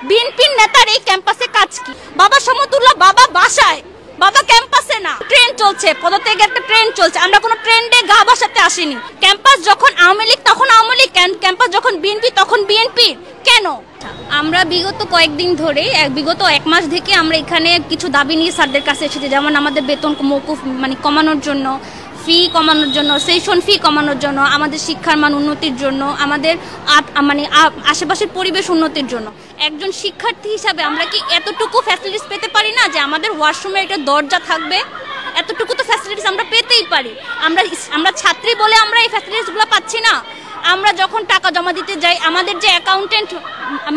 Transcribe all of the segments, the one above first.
বিএনপির নেতার এই ক্যাম্পাসে কাজ কি? বাবা সমতুল্লাহ বাবা বাসায়, বাবা ক্যাম্পাসে না। ট্রেন চলছে, পদত্যাগের একটা ট্রেন চলছে, আমরা কোনো ট্রেন্ডে গা বাসাতে আসিনি। ক্যাম্পাস যখন আওয়ামী লীগ তখন আওয়ামী লীগ, ক্যাম্পাস যখন বিএনপি তখন বিএনপি। কেন? আমরা বিগত কয়েকদিন ধরে, বিগত এক মাস থেকে আমরা এখানে কিছু দাবি নিয়ে স্যারদের কাছে এসেছি, যেমন আমাদের বেতন মওকুফ কমানোর জন্য, ফি কমানোর জন্য, সেশন ফি কমানোর জন্য, আমাদের শিক্ষার মান উন্নতির জন্য, আমাদের আশেপাশের পরিবেশ উন্নতির জন্য। একজন শিক্ষার্থী হিসাবে আমরা কি এতটুকু ফ্যাসিলিটিস পেতে পারি না যে আমাদের ওয়াশরুমে একটা দরজা থাকবে? এতটুকু তো ফ্যাসিলিটিস আমরা পেতেই পারি। আমরা ছাত্রী বলে আমরা এই ফ্যাসিলিটিসগুলো পাচ্ছি না। আমরা যখন টাকা জমা দিতে যাই, আমাদের যে অ্যাকাউন্টেন্ট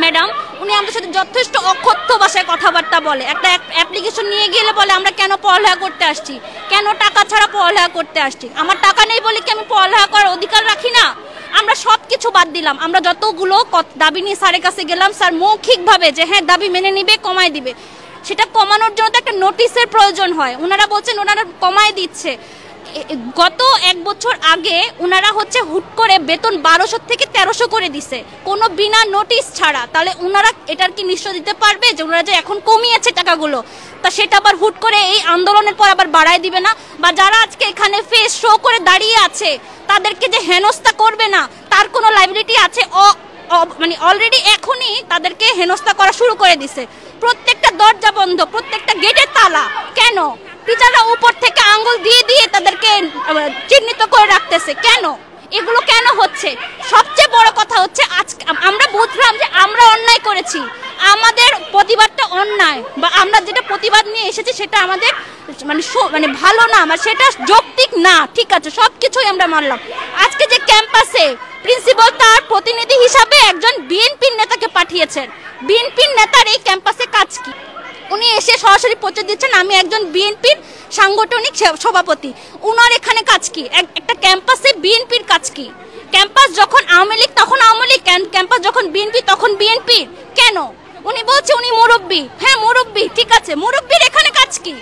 ম্যাডাম, উনি আমাদের সাথে যথেষ্ট অকথ্য ভাষায় কথাবার্তা বলে। একটা অ্যাপ্লিকেশন নিয়ে গেলে বলে আমরা কেন পড়ালেখা করতে আসছি, কেন টাকা ছাড়া পড়ালেখা করতে আসছি। আমার টাকা নেই বলে কি আমি পড়ালেখা করার অধিকার রাখি না? আমরা সব কিছু বাদ দিলাম। আমরা যতগুলো দাবি নিয়ে স্যারের কাছে গেলাম, স্যার মৌখিকভাবে যে হ্যাঁ দাবি মেনে নিবে, কমায় দিবে। সেটা কমানোর জন্য তো একটা নোটিশের প্রয়োজন হয়। ওনারা বলছেন ওনারা কমায় দিচ্ছে। গত এক বছর আগে ওনারা হুট করে বেতন 1200 থেকে 1300 করে দিছে, কোনো বিনা নোটিশ ছাড়া। তাহলে ওনারা এটার কি নিশ্চয় দিতে পারবে যে ওনারা যে এখন কমিয়েছে টাকাগুলো, তা সেটা আবার হুট করে এই আন্দোলনের পর আবার বাড়ায় দিবে না? বা যারা আজকে এখানে ফেস শো করে দাঁড়িয়ে আছে তাদেরকে যে হেনস্থা করবে না, তার কোনো লাইবিলিটি আছে? অলরেডি এখনই তাদেরকে হেনস্থা করা শুরু করে দিছে। প্রত্যেকটা দরজা বন্ধ, প্রত্যেকটা গেটের তালা। কেন? টিচাররা উপর থেকে আঙ্গুল দিয়ে দিয়ে তাদেরকে চিহ্নিত করে রাখতেছে। কেন এগুলো কেন হচ্ছে? সবচেয়ে বড় কথা হচ্ছে আজকে আমরা বুঝলাম যে আমরা অন্যায় করেছি, আমাদের প্রতিবাদটা অন্যায়, বা আমরা যেটা প্রতিবাদ নিয়ে এসেছি সেটা আমাদের ভালো না, সেটা যৌক্তিক না। ঠিক আছে, সবকিছুই আমরা মানলাম। আজকে যে ক্যাম্পাসে প্রিন্সিপাল তার প্রতিনিধি হিসাবে একজন বিএনপির নেতাকে পাঠিয়েছেন, বিএনপির নেতার এই ক্যাম্পাসে কাজ কি? উনি এসে সরাসরি পরিচয় দিচ্ছেন আমি একজন বিএনপির সাংগঠনিক সভাপতি। উনার এখানে কাজ কি? একটা ক্যাম্পাসে বিএনপির কাজ কি? ক্যাম্পাস যখন আওয়ামী লীগ তখন আওয়ামী লীগ, ক্যাম্পাস যখন বিএনপি তখন বিএনপি। কেন? উনি বলছে উনি মুরব্বী। হ্যাঁ মুরব্বী, ঠিক আছে, মুরব্বীর এখানে কাজ কি?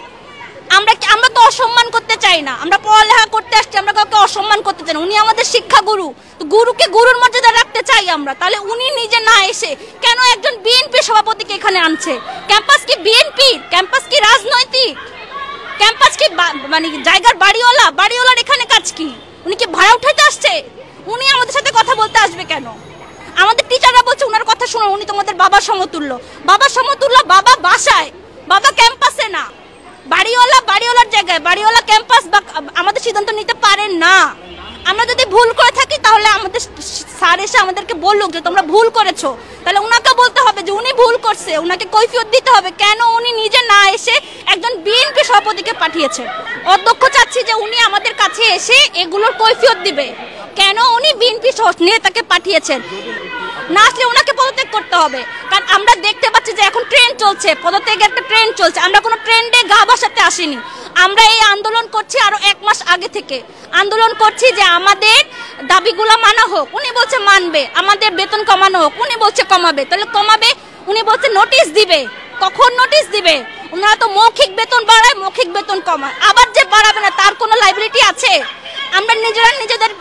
আমরা তো অসম্মান করতে চাই না, আমরা পড়ালেখা করতে আসছি, আমরা কাউকে অসম্মান করতে চাই না। উনি আমাদের শিক্ষা গুরু, গুরুকে গুরুর মর্যাদা রাখতে চাই আমরা। তাহলে উনি নিজে না এসে কেন একজন বিএনপি সভাপতিকে এখানে আনছে? ক্যাম্পাস কি বিএনপি? ক্যাম্পাস কি রাজনৈতিক? ক্যাম্পাস কি জায়গার বাড়িওয়ালা? বাড়িওয়ালার এখানে কাজ কি? উনি কি ভাড়া উঠাইতে আসছে? উনি আমাদের সাথে কথা বলতে আসবে কেন? আমাদের টিচাররা বলছে উনার কথা শুনো, উনি তোমাদের বাবা সমতুল্য। বাবা সমতুল্য বাবা বাসায়, বাবা ক্যাম্পাসে না। বাড়িওয়ালার জায়গায়, বাড়িওয়ালা ক্যাম্পাস বা আমাদের সিদ্ধান্ত নিতে পারেন না। আমরা যদি ভুল করে থাকি তাহলে আমাদের স্যার এসে আমাদেরকে বলুক যে তোমরা ভুল করেছো, তাহলে উনাকে বলতে হবে যে উনি ভুল করছে, উনাকে কৈফিয়ত দিতে হবে কেন উনি নিজে না এসে একজন বিএনপি সভাপতিকে পাঠিয়েছেন। অধ্যক্ষ চাচ্ছি যে উনি আমাদের কাছে এসে এগুলোর কৈফিয়ত দিবে, কেন উনি বিএনপি নেতাকে পাঠিয়েছেন। না আসলে ওনাকে পদত্যাগ করতে হবে, কারণ আমরা দেখতে পাচ্ছি যে এখন ট্রেন চলছে, পদত্যাগের একটা ট্রেন চলছে, আমরা কোনো ট্রেন্ডে গা বাসাতে আসিনি। আমরা এই আন্দোলন করছি আরো এক মাস আগে থেকে, আন্দোলন করছি যে আমাদের দাবিগুলো মানা হোক। উনি বলছে মানবে। আমাদের বেতন কমানো হোক, উনি বলছে কমাবে। তাহলে কমাবে, উনি বলছে নোটিশ দিবে। কখন নোটিশ দিবে? ওনারা তো মৌখিক বেতন বাড়ায়, মৌখিক বেতন কমায়, আবার যে বাড়াবে না তার কোনো লাইবিলিটি আছে? আমরা নিজেদের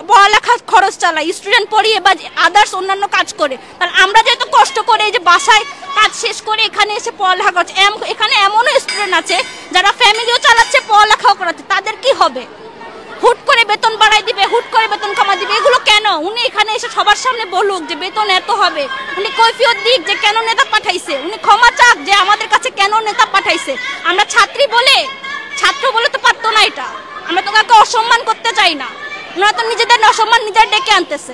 পড়ালেখা খরচ চালাই, স্টুডেন্ট পড়িয়ে বা আদার্স অন্যান্য কাজ করে। তাহলে আমরা যেহেতু কষ্ট করে এই যে বাসায় কাজ শেষ করে এখানে এসে পড়ালেখা করছে, এখানে এমনও স্টুডেন্ট আছে যারা ফ্যামিলিও চালাচ্ছে, পড়ালেখাও করাচ্ছে, তাদের কি হবে? হুট করে বেতন বাড়াই দিবে, হুট করে বেতন কমা দিবে, এগুলো কেন? উনি এখানে এসে সবার সামনে বলুক যে বেতন এত হবে, উনি কৈফিয়ত দিক যে কেন নেতা পাঠাইছে, উনি ক্ষমা চাক যে আমাদের কাছে কেন নেতা পাঠাইছে। আমরা ছাত্র বলে তো পারতো না এটা। আমরা তো কাউকে অসম্মান করতে চাই না, ওনারা তো নিজেদের অসম্মান নিজের ডেকে আনতেছে।